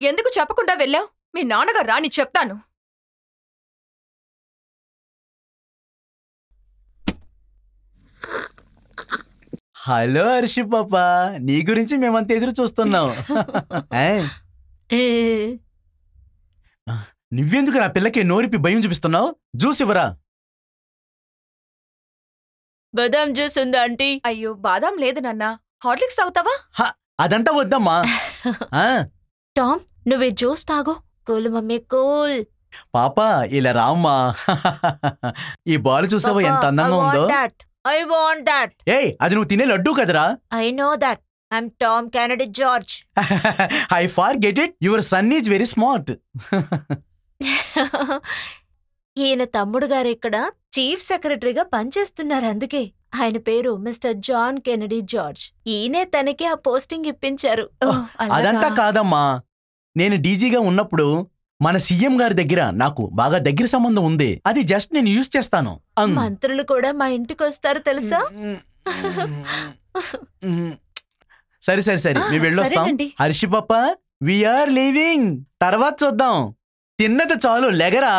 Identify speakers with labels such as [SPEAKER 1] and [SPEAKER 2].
[SPEAKER 1] ఎందుకు చెప్పకుండా వెళ్ళావు? మీ నాన్నగారు రాని చెప్తాను.
[SPEAKER 2] హలో హర్షి పాపా, నీ గురించి మేమంతా ఎదురు చూస్తున్నాం. నువ్వెందుకు నా పిల్లకి నోరిపి భయం చూపిస్తున్నావు? జ్యూస్ ఇవ్వరా?
[SPEAKER 3] బాదాం జ్యూస్ ఉందా ఆంటీ?
[SPEAKER 1] అయ్యో, బాదాం లేదు నాన్న. హార్లిక్స్ తాగుతావా?
[SPEAKER 2] అదంతా వద్దమ్మా.
[SPEAKER 3] టామ్, నువ్వే జ్యూస్ తాగు. Cool mummy, cool.
[SPEAKER 2] పాపా ఇలా రామ్మా. ఈ బాల్ చూసావా ఎంత అందంగా ఉందో?
[SPEAKER 3] I want that.
[SPEAKER 2] ఏయ్, అది నువ్వు తినే లడ్డూ కదరా?
[SPEAKER 3] I know that. I'm Tom Kennedy George.
[SPEAKER 2] I forget it. Your son is very smart.
[SPEAKER 3] ఈయన తమ్ముడు గారు ఇక్కడ చీఫ్ సెక్రటరీగా పనిచేస్తున్నారు. అందుకే ఆయన పేరు మిస్టర్ జాన్ కెనడీ జార్జ్. ఈయనే తనకి ఆ పోస్టింగ్ ఇప్పించారు.
[SPEAKER 2] అదంతా కాదమ్మా, నేను డీజీగా ఉన్నప్పుడు మన సీఎం గారి దగ్గర నాకు బాగా దగ్గర సంబంధం ఉంది. అది జస్ట్ నేను యూజ్ చేస్తాను.
[SPEAKER 3] మంత్రులు కూడా మా ఇంటికి వస్తారు తెలుసా?
[SPEAKER 2] సరే సరే సరే, మేము వెళ్ళొస్తాం. హర్షి పాప, వీఆర్ లీవింగ్. తర్వాత చూద్దాం. తిన్నది చాలు, లెగరా.